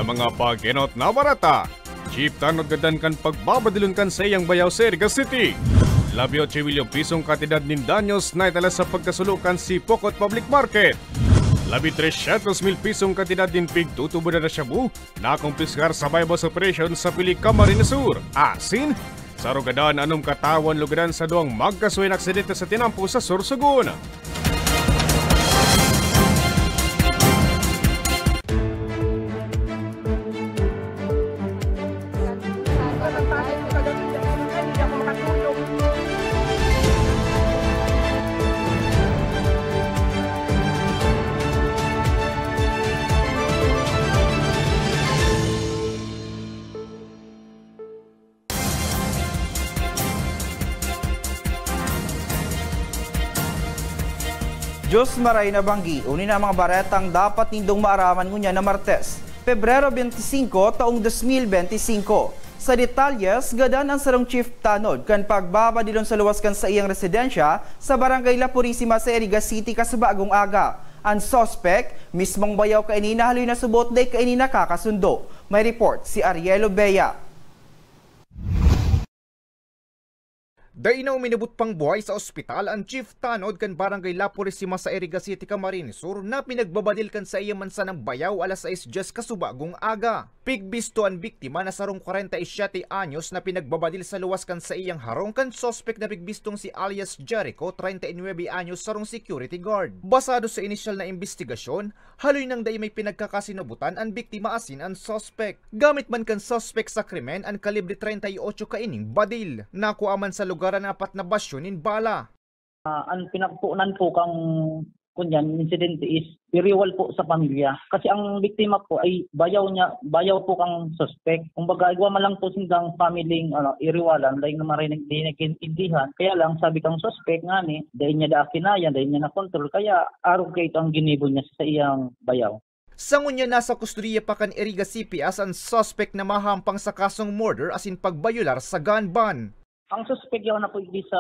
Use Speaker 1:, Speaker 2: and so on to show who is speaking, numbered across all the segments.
Speaker 1: sa mga paginot na barata. Chief tanod gadan kan pagbabadilon kan sa iyang bayaw sa Iriga City. Labyo 8 milyong pisong kantidad nin danyos na itala sa pagkasulukan si Pokot Public Market. Labi 300,000 pisong kantidad din pig tutubo na Shabu na kumpiskar sa bypass operation sa Pili Camarines Sur. Asin, sa rugadaan anong katawan lugaran sa duwang magkasuwin aksidente sa tinampo sa Sorsogon.
Speaker 2: Diyos maray na banggi, uni na mga baretang dapat nindong maaraman ngunya na Martes, Pebrero 25, taong 2025. Sa detalyes, gadan ang sarong Chief Tanod kan pagbabadilon sa luwas kan sa iyang residensya sa Barangay La Purisima sa Iriga City kasabagong aga. Ang suspect, mismong bayaw kainina haloy na subot day kainina kakasundo. May report si Arielo Bea.
Speaker 3: Dainaw minubot pang buhay sa ospital ang Chief Tanod kan Barangay La Purisima sa Iriga City, Camarines Sur na pinagbabadil kan sa iya mansa ng bayaw alas 6 kasubagong aga. Pigbisto ang biktima na sarong 47 anyos na pinagbabadil sa luwas kan sa iyang harong kan suspect na pigbistong si alias Jericho, 39 anyos sarong security guard. Basado sa inisyal na investigasyon, haloy nang day may pinagkakasinubutan ang biktima asin ang suspect. Gamit man kan suspect sa krimen ang kalibre 38 kaining badil. Nakuha man sa lugar ang 4 na basyo nin bala.
Speaker 4: Ang pinagpuunan po kang kunyan insidente is iriwal po sa pamilya. Kasi ang biktima po ay bayaw po kang suspect. Kumbaga igwa man lang po sindang family iriwalan dahil na marinig nagkintindihan. Kaya lang sabi kang suspect nga ni dahil niya daakinayan, dahil niya na control kaya araw kayo ang ginibo niya sa iyang bayaw.
Speaker 3: Sa ngunya nasa kustudiya pa kan Iriga CPS ang suspect na mahampang sa kasong murder asin pagbayular sa gun ban.
Speaker 4: Ang suspect yaw na po igdi sa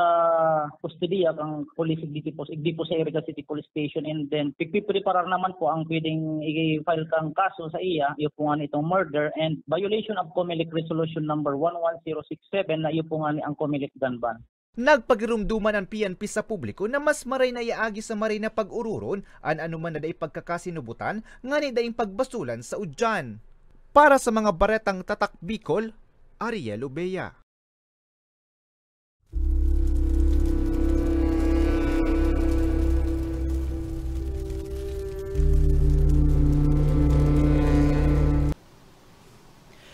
Speaker 4: kustudiya kang police igdi po sa Iriga City Police Station, and then pigpipreparar naman po ang pwedeng i-file kang kaso sa iya, iyo po nga itong murder and violation of COMELEC Resolution number 11067 na iyo po nga ang COMELEC gun ban.
Speaker 3: Nagpagirumduman ang PNP sa publiko na mas maray na iaagi sa maray na pag-ururon an anuman na day pagkakasinubutan nga ni daing pagbasulan sa udyan. Para sa mga baretang tatak Bicol, Arielo Bea.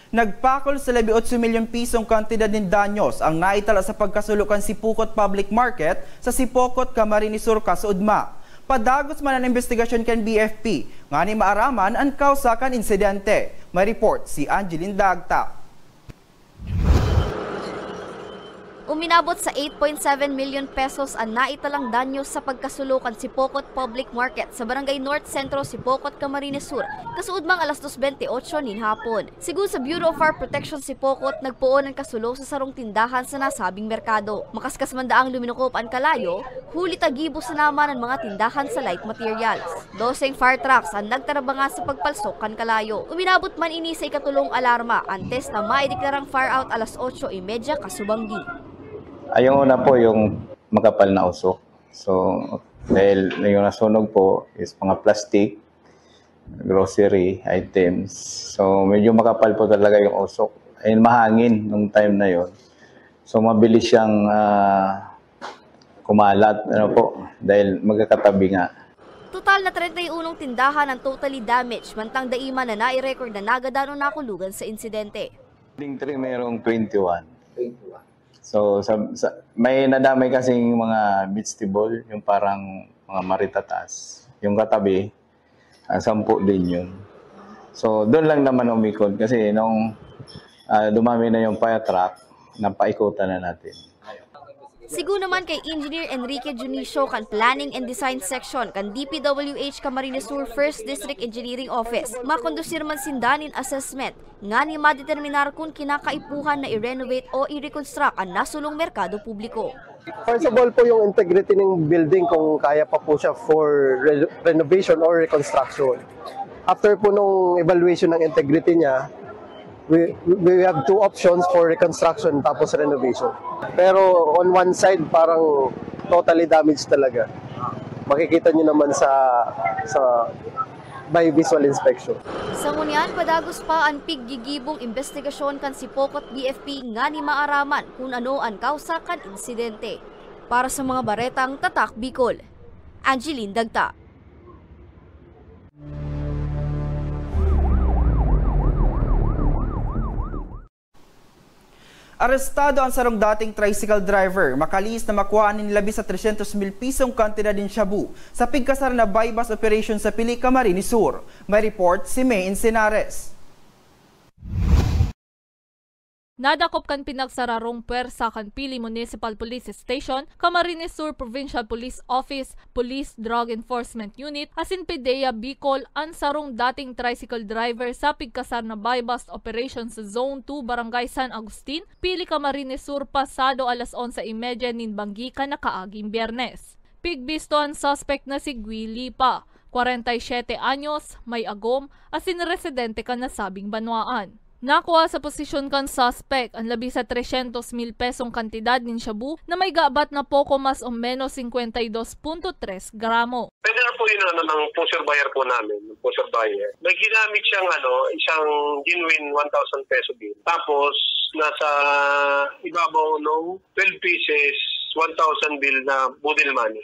Speaker 2: Nagpakol sa 18 milyong pisong kantidad ng danyos ang naitala sa pagkasulukan si Pokot Public Market sa Sipokot, Camarines Sur, Kasudma. Padagos man ang investigasyon kan BFP, nga ni maaraman ang kausa kan insidente. May report si Angeline Dagta.
Speaker 5: Uminabot sa 8.7 million pesos ang naitalang danyo sa pagkasulukan si Pokot Public Market sa Barangay North Centro, Sipokot, Camarines Sur, kasuudmang alas 2:28 nin hapon. Sigun sa Bureau of Fire Protection Sipokot, nagpuon ang kasulo sa sarong tindahan sa nasabing merkado. Makaskas man daang luminukop ang kalayo, huli tagibo sa naman ang mga tindahan sa light materials. 12 fire trucks ang nagtarabanga sa pagpalsok kan kalayo. Uminabot man ini sa ikatulong alarma antes na maideklarang fire out alas 8:30 kasubanggi.
Speaker 6: Ayong una po yung makapal na usok. So, dahil yung nasunog po is mga plastic, grocery items. So, medyo makapal po talaga yung usok. Ayun, mahangin nung time na yon. So, mabilis siyang kumalat dahil magkakatabi nga.
Speaker 5: Total na 31 tindahan ang totally damaged, mantang daima na nai-record na nagadano nakulugan sa insidente.
Speaker 6: Building 3 mayroong 21. So, may nadamay kasing mga vegetable, yung parang mga maritatas. Yung katabi, 10 din yun. So, doon lang naman umikot kasi nung dumami na yung fire truck, napaikutan na natin.
Speaker 5: Sigu naman kay Engineer Enrique Junicio kan Planning and Design Section kan DPWH Camarines Sur 1st District Engineering Office. Makondusir man sindanin assessment nga ni madeterminar kung kinakaipuhan na i-renovate o i-reconstruct ang nasulong merkado publiko.
Speaker 7: First of all po yung integrity ng building kung kaya pa po siya for renovation or reconstruction. after po nung evaluation ng integrity niya, we have two options for reconstruction tapos renovation. Pero on one side, parang totally damaged talaga. Makikita nyo naman sa by visual inspection.
Speaker 5: Sa ngunyan, padagos pa ang piggigibong investigasyon kan si Pokot BFP nga ni maaraman kung ano ang kausa kan insidente. Para sa mga baretang Tatak Bicol, Angeline Dagta.
Speaker 2: Arestado ang sarong dating tricycle driver, makalis na makuha ng labi sa 300,000 pisong kantidad din shabu sa pigkasar na bypass operation sa Pili, Camarines Sur. May report si May Encinares.
Speaker 8: Nadakop kan pinagsararong puwersa kan Pili Municipal Police Station, Camarines Sur Provincial Police Office, Police Drug Enforcement Unit, asin PDEA Bicol ang sarong dating tricycle driver sa pigkasar na bypass operation sa Zone 2 Barangay San Agustin, Pili, Camarines Sur pasado alas 11:30 nin Banggi na kaaging Biyernes. Pigbisto ang suspect na si Guili Pa, 47 anyos, may agom, asin residente ka nasabing banwaan. Nakuha sa posisyon kan suspect ang labi sa 300,000 pesong kantidad ng shabu na may gabat na poko mas o menos 52.3 gramo.
Speaker 9: Pwede na po yun ng pusher buyer po namin, ng pusher buyer. May ginamit siyang isang genuine 1,000 peso bill. Tapos nasa ibabaw ng 12 pieces 1,000 bill na budel money.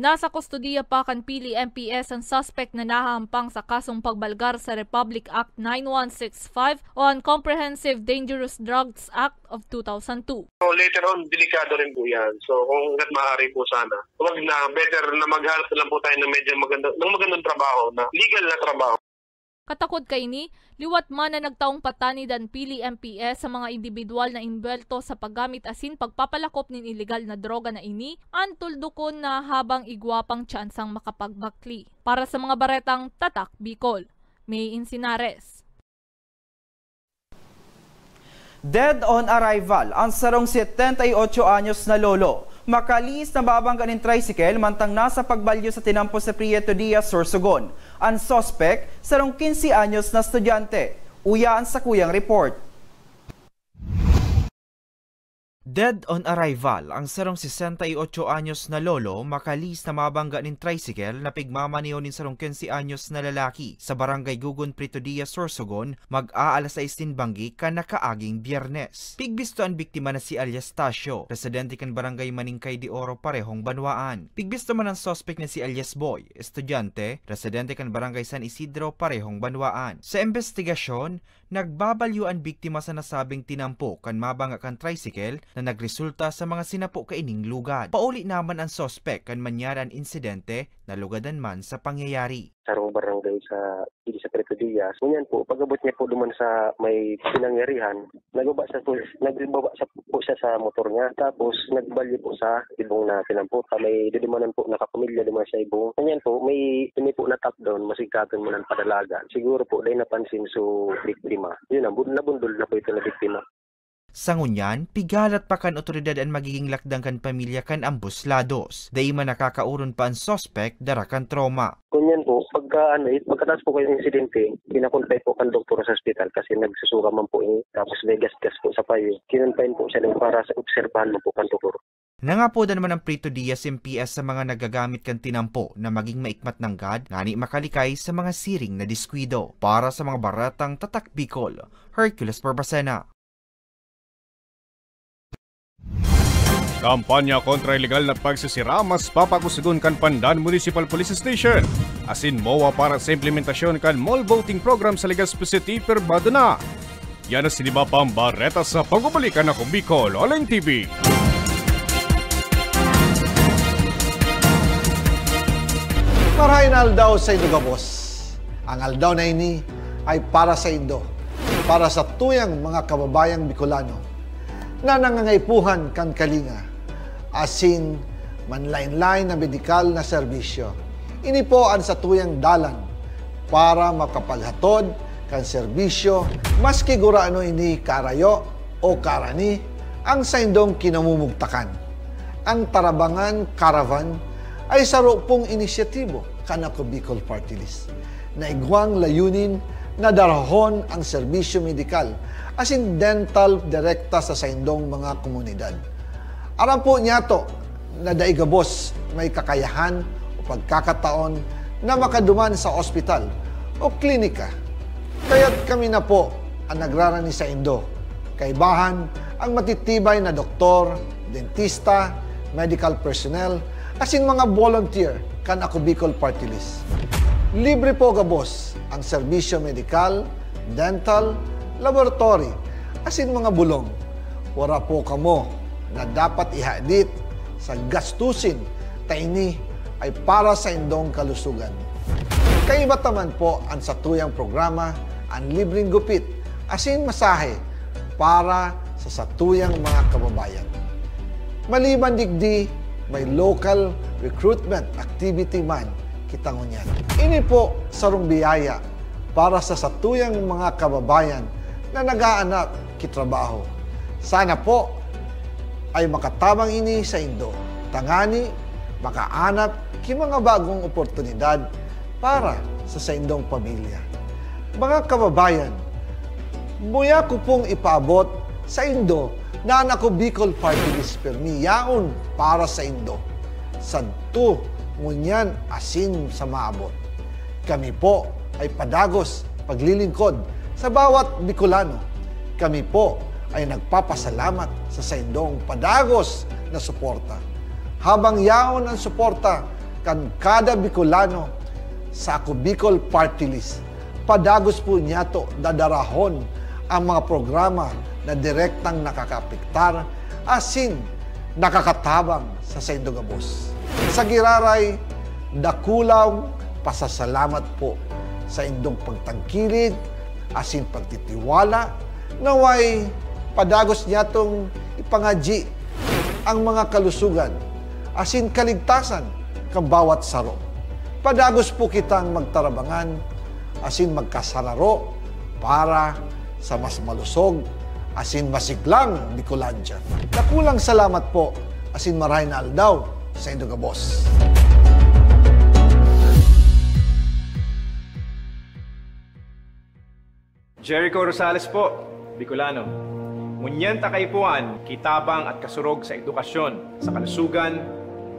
Speaker 8: Nasa kustodiya pa kan Pili MPS ang suspect na nahahampang sa kasong pagbalgar sa Republic Act 9165 o ang Comprehensive Dangerous Drugs Act of 2002.
Speaker 9: So later on, delikado rin po yan. So kung maaari po sana, huwag na, better na maghanap na lang po tayo ng medyo magandang trabaho, na legal na trabaho.
Speaker 8: Katakod kay ni, liwat man na nagtaong patani dan Pili MPS sa mga individual na imbelto sa paggamit asin pagpapalakop nin ilegal na droga na ini, ang tuldukon na habang igwapang tsansang makapagbakli. Para sa mga baretang Tatak Bicol, May Encinares.
Speaker 2: Dead on arrival ang sarong 78 anyos na lolo. Makalis na babangga ng tricycle mantang nasa pagbalyo sa tinampo sa Prieto Diaz, Sorsogon. Ang suspect, sarong 15 anyos na estudyante. Uyaan sa kuyang report.
Speaker 3: Dead on arrival ang sarong 68 anyos na lolo makalis na mabangga ng tricycle na pigmamaniho nin sarong 15 anyos na lalaki sa barangay Gugon, Prieto Diaz, Sorsogon mag-aalas 6 Banggi ka nakaaging Biyernes. Pigbisto ang biktima na si alias Tasio, residente kan barangay Maningkay de Oro, parehong Banwaan. Pigbisto man ang suspect na si alias Boy, estudyante, residente kan barangay San Isidro, parehong Banwaan. Sa investigasyon, nagbabalyo ang biktima sa nasabing tinampo kan mabangga kan tricycle na nagresulta sa mga sinapo kaining lugad. Pauli naman ang suspect kan manyara ang insidente na lugadan man sa pangyayari.
Speaker 10: Sarong barangay sa Prieto Diaz. Ngunyan po, pag-abot niya po duman sa may pinangyarihan, nagbaba siya sa motor niya, tapos nagbalyo po sa ibong na tinampo. May didimanan po, nakapamilya duman sa ibong. Ngunyan po, may po na top down, masigkatan mo ng padalagan. Siguro po, dahil napansin so biktima. Yun ang, nabundol na po ito na biktima.
Speaker 3: Sa ngunyan, pigalat pa kan otoridad ang magiging lakdang kan pamilya kan ambos lados. Dahil man nakakauron pa ang suspect dara kan trauma.
Speaker 10: Kunyan po, pagkatapos po kayong insidente, pinakuntay po kan doktor sa ospital kasi nagsusuka man po tapos may gas-gas po sa payo. Kinuntayin po siya para sa obserbahan mo po kan doktor.
Speaker 3: Nangapoda naman ang Prieto Diaz MPS sa mga nagagamit kan tinampo na maging maikmat ng gad, ngani makalikay sa mga siring na diskwido. Para sa mga baratang Tatak Bicol, Hercules Barbacena.
Speaker 1: Kampanya kontra ilegal na pagsisira mas papakusugon kan Pandan Municipal Police Station. Asin MOA para sa implementasyon kan mall voting program sa Legazpi City perbado na. Yan ang siniba pang bareta sa pagbabalikan ako Bicol Online TV.
Speaker 11: Marahin aldaw sa Indo Gabos. Ang aldaw na ini ay para sa Indo, para sa tuyang mga kababayang Bicolano na nangangaipuhan kan kalinga, asin manlain-lain na medikal na serbisyo. Ini po ang sa tuyang dalan para makapaghatod kan serbisyo maski guraano ini karayo o karani ang sa indong kinamumugtakan. Ang Tarabangan Caravan ay sarupong inisyatibo kanako Bicol Party List na igwang layunin na darahon ang serbisyo medikal as in dental direkta sa saindong mga komunidad. Aram po niya to na daigabos may kakayahan o pagkakataon na makaduman sa ospital o klinika. Kaya't kami na po ang nagrarani sa Indo. Kaibahan ang matitibay na doktor, dentista, medical personnel, as in mga volunteer kan Ako Bicol Party List. Libre po gabos ang serbisyo medikal, dental, laboratory, as in mga bulong. Wala po kamo na dapat ihadit sa gastusin taini ay para sa indong kalusugan. Kaiba taman po ang satuyang programa ang libreng gupit, as in masahe para sa satuyang mga kababayan. Maliban digdi, may local recruitment activity man kitangunyan. Ini po sarong biyaya para sa satuyang mga kababayan na nag-aanap kitrabaho. Sana po ay makatabang ini sa Indo. Tangani, makaanap ki mga bagong oportunidad para sa saindong pamilya. Mga kababayan, buya ko pong ipaabot sa Indo na Ako Bicol Party List permi yaon para sa Indo. Sadto ngunyan asin sa maabot. Kami po ay padagos paglilingkod sa bawat Bicolano. Kami po ay nagpapasalamat sa saindong padagos na suporta. Habang yaon ang suporta kan kada Bicolano sa Ako Bicol Party List, padagos po niya to dadarahon ang mga programa na direktang nakakapiktar asin nakakatabang sa saindong gabos. Sa giraray, dakulaw pasasalamat po sa indong pagtangkilig asin pagtitiwala naway padagos niya tong ipangaji ang mga kalusugan asin kaligtasan kang bawat saro. Padagos po kitang magtarabangan asin magkasararo para sa mas malusog asin masiglang Bicolandia. Nakulang salamat po asin maray na aldaw sa indong gabos.
Speaker 12: Jericho Rosales po, Bicolano. Ngunyan takaypuan, kitabang at kasurog sa edukasyon, sa kalusugan,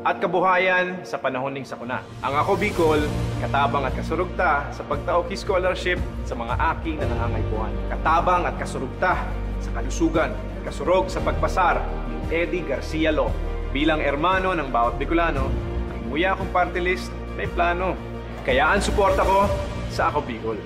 Speaker 12: at kabuhayan sa panahon ning sakuna. Ang Ako Bicol, katabang at kasurog ta sa pagtaoki scholarship sa mga aking nanangangaypuan. Katabang at kasurog ta sa kalusugan, kasurog sa pagpasar ni Eddie Garcia Lo. Bilang ermano ng bawat Bicolano, ang muya kong party list may plano. Kaya ang suporta ko sa Ako Bicol.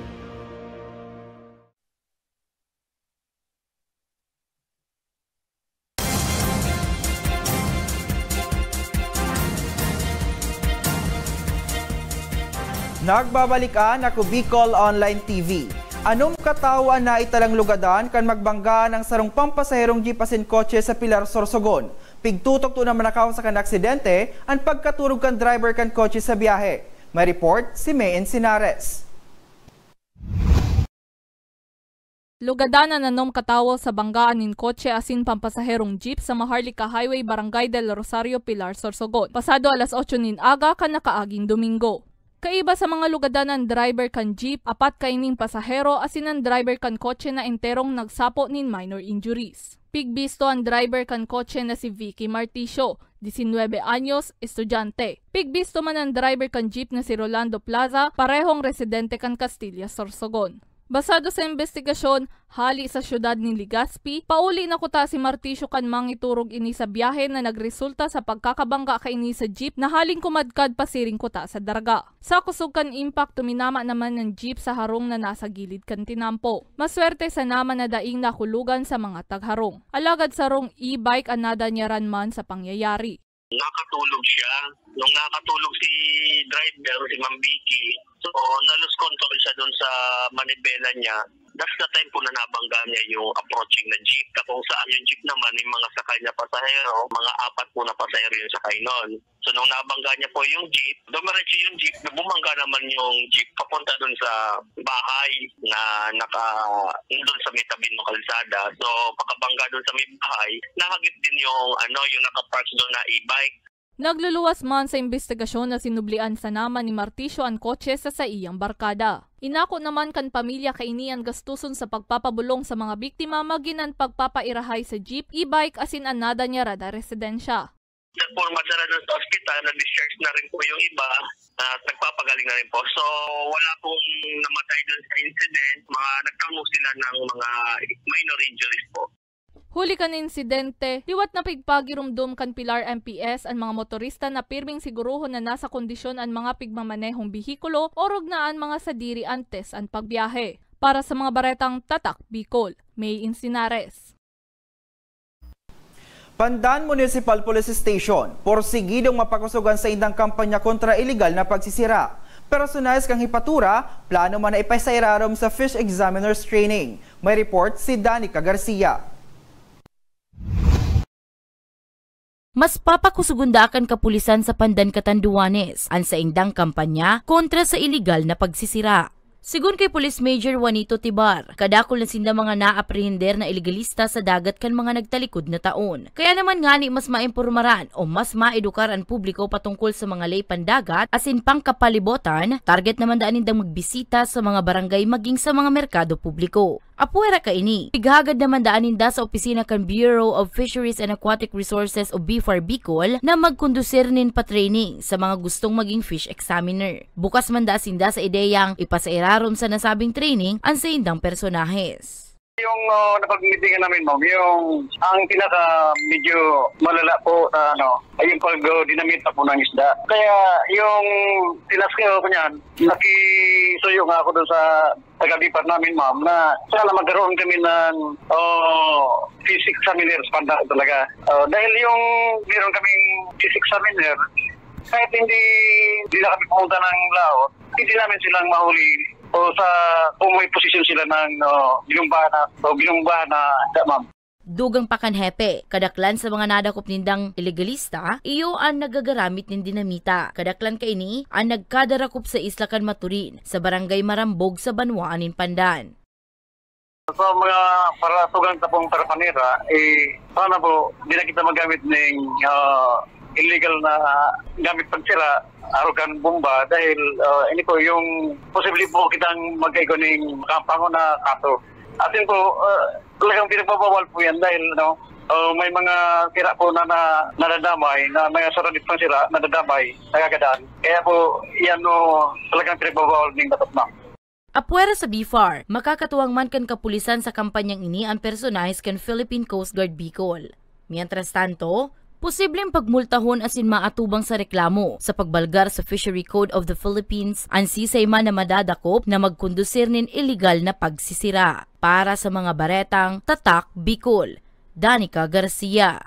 Speaker 2: Nagbabalikan Ako Bicol Online TV. Anong katawan na italang lugadan kan magbangga ng sarong pampasaherong jeep asin kotse sa Pilar, Sorsogon? Pigtutok to na manakaw sa kan aksidente ang pagkaturog kan driver kan kotse sa biyahe. May report si Mayen Sinares.
Speaker 8: Lugadanan nanom katawo sa banggaan nin kotse asin pampasaherong jeep sa Maharlika Highway, Barangay del Rosario, Pilar, Sorsogon. Pasado alas 8 nin aga kan nakaaging Domingo. Kaiba sa mga lugadanan driver kan jeep, apat kaining pasahero asin ang driver kan kotse na enterong nagsapo nin minor injuries. Pigbisto ang driver kan kotse na si Vicky Marticio, 19 anyos, estudyante. Pigbisto man ang driver kan jeep na si Rolando Plaza, parehong residente kan Castilla, Sorsogon. Basado sa investigasyon, hali sa syudad ni Legazpi, pauli na kuta si Marticio kan mangiturog ini sa biyahe na nagresulta sa pagkakabangga kaini sa jeep na haling kumadkad pasiring kuta sa daraga. Sa kusog kan impact, tuminama naman ng jeep sa harong na nasa gilid kan tinampo. Maswerte sa naman na daing nakulugan sa mga tagharong. Alagad sa rong e-bike anada niya ran man sa pangyayari.
Speaker 9: Nakatulog siya. Nung nakatulog si driver, si Ma'am Vicky, so na-lose control siya doon sa manibela niya. That's the time po na nabangga niya yung approaching na jeep. Kung saan yung jeep naman, yung mga sakay na pasahero, mga 4 po na pasahero yung sakay nun. So nung nabangga niya po yung jeep, dumiretso yung jeep, bumangga naman yung jeep papunta doon sa bahay na doon sa may tabi ng kalsada. So pagkabangga doon sa may bahay, nakagit din yung yung nakapark doon na e-bike.
Speaker 8: Nagluluwas man sa investigasyon na sinublian sa naman ni Marticio ang kotse sa iyang barkada. Inako naman kan pamilya kainian gastuson sa pagpapabulong sa mga biktima maginan pagpapairahay sa jeep, e-bike asin anada niya rada residensya.
Speaker 9: Nagporma sila doon sa ospital, nag-discharge na rin po yung iba at nagpapagaling na rin po. So wala pong namatay doon sa incident, nagtango sila ng mga minor injuries po.
Speaker 8: Huli kan insidente, liwat na pigpagirumdum kan Pilar MPS ang mga motorista na pirming siguruhon na nasa kondisyon ang mga pigmamanehong bihikulo o rugnaan mga sadiri antes ang pagbiyahe. Para sa mga baretang Tatak, Bicol, May Insinares.
Speaker 2: Pandan Municipal Police Station, porsigidong mapakusugan sa indang kampanya kontra illegal na pagsisira. Personalis kang hipatura, plano man na ipasairarom sa Fish Examiners Training. May report si Danica Garcia.
Speaker 13: Mas papakusugundakan kapulisan sa Pandan Catanduanes ang sa indang kampanya kontra sa iligal na pagsisira. Sigun kay Police Major Juanito Tibar, kadakol na sinda mga naaprehender na ilegalista sa dagat kan mga nagtalikod na taon. Kaya naman ngani mas maimpormaran o mas maedukar ang publiko patungkol sa mga lay pandagat asin pangkapalibotan, target naman daan nindang magbisita sa mga barangay maging sa mga merkado publiko. Apuera ka ini, pighagad naman daan ninda sa opisina kan Bureau of Fisheries and Aquatic Resources o BFAR Bicol na magkondusir nin pa-training sa mga gustong maging fish examiner. Bukas man da sinda sa ideyang ipasairarom sa nasabing training ang sa indang personahes.
Speaker 14: Yung napag-meetingan namin, ma'am, yung ang pinaka medyo malala po ay yung pag-dinamita po ng isda. Kaya yung tinaskeo ko niyan, nakisuyo nga ako doon sa taga-bipar namin, ma'am, na sana magkaroon kami ng fish examiners panda talaga. Dahil yung meron kaming fish examiner, kahit hindi na kami pumunta ng laot, hindi namin silang mahuli o sa kung may posisyon sila ng binumbahan na ma'am.
Speaker 13: Dugang pakanhepe, kadaklan sa mga nadakop nindang ilegalista, iyo ang nagagaramit nin dinamita. Kadaklan kaini ang nagkadarakop sa Isla Can Maturin sa barangay Marambog sa Banwaan nin Pandan.
Speaker 14: Sa mga paratugang tapong Tarapanera, sana po di na kita magamit ng illegal na gamit pagsira, arugan bomba dahil ini po yung posible po kitang mag-igo ng kampango na kato. Atin po, talagang pinagbabawal po yan dahil may mga sira po na nadadamay, na may saranit pang sira, nadadamay, nagagadaan. Kaya po, yan talagang pinagbabawal ng batas na.
Speaker 13: Apuera sa BFAR, makakatuwang man kan kapulisan sa kampanyang ini ang personahes kan Philippine Coast Guard Bicol. Mientras tanto, posibleng pagmultahon asin maatubang sa reklamo sa pagbalgar sa Fishery Code of the Philippines ang sisay man na madadakop na magkondusir nin illegal na pagsisira. Para sa mga baretang Tatak, Bicol, Danica Garcia.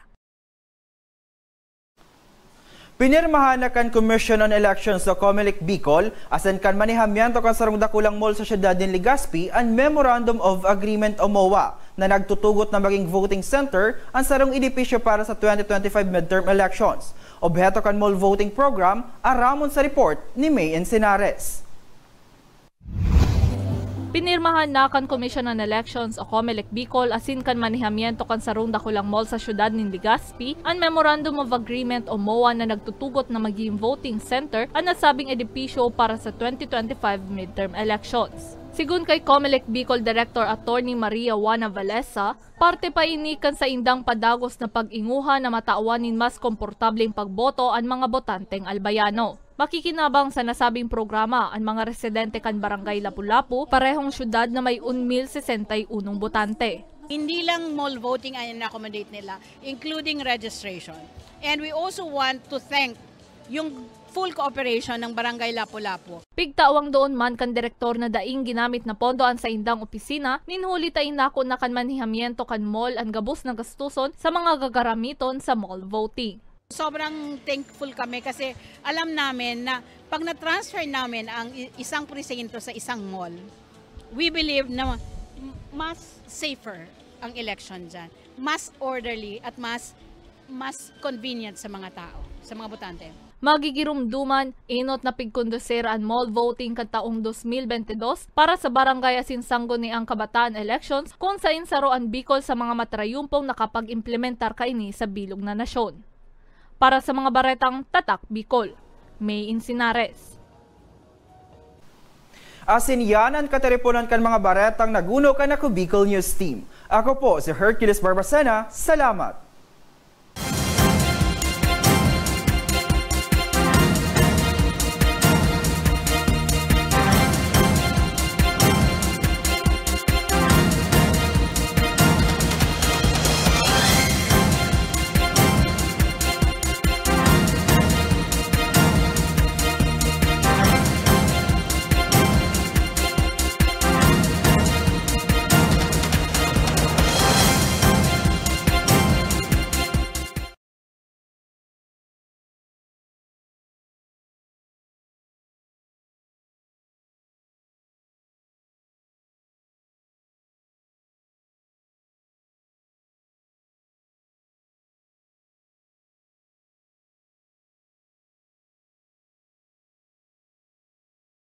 Speaker 2: Pinirmahan na kan Commission on Elections sa Comelec Bicol asan kan manihamiento kan sarong dakulang mall sa siyudad din Legazpi ang Memorandum of Agreement o MOA na nagtutugot na maging voting center ang sarong edipisyo para sa 2025 midterm elections. Objeto kan mall voting program aramon sa report ni May Insinares.
Speaker 8: Pinirmahan na kan Commission on Elections o Comelec Bicol asin kan manihamiento kan sarong dakulang mall sa siyudad nin Legazpi ang Memorandum of Agreement o MOA na nagtutugot na maging voting center ang nasabing edipisyo para sa 2025 midterm elections. Sigun kay Comelec Bicol Director Attorney Maria Juana Valesa, parte pa ini kan sa indang padagos na pag-inguha na mataawanin mas komportableng pagboto ang mga botanteng albayano. Makikinabang sa nasabing programa ang mga residente kan Barangay Lapu-Lapu, parehong syudad na may 1,061 botante.
Speaker 15: Hindi lang mall voting ang in-accommodate nila, including registration. And we also want to thank yung full cooperation ng Barangay Lapu-Lapu.
Speaker 8: Pigtawang doon man kan direktor na daing ginamit na pondoan sa indang opisina, ninhuli tayo nako na kan manihamiento kan mall ang gabos na gastuson sa mga gagaramiton sa mall voting.
Speaker 15: Sobrang thankful kami kasi alam namin na pag na-transfer namin ang isang presinto sa isang mall, we believe na mas safer ang election dyan, mas orderly at mas convenient sa mga tao, sa mga botante.
Speaker 8: Magigirumduman, inot na pigkondusera ang mall voting kataong 2022 para sa barangay asin sanggo ni ang kabataan elections kung sa insaro ang Bicol sa mga matrayumpong nakapag-implementar kaini sa bilog na nasyon. Para sa mga baretang Tatak Bicol, May Insinares.
Speaker 2: Asin yan ang kataripunan kan mga baretang naguno kan ako Bicol News Team. Ako po si Hercules Barbacena. Salamat!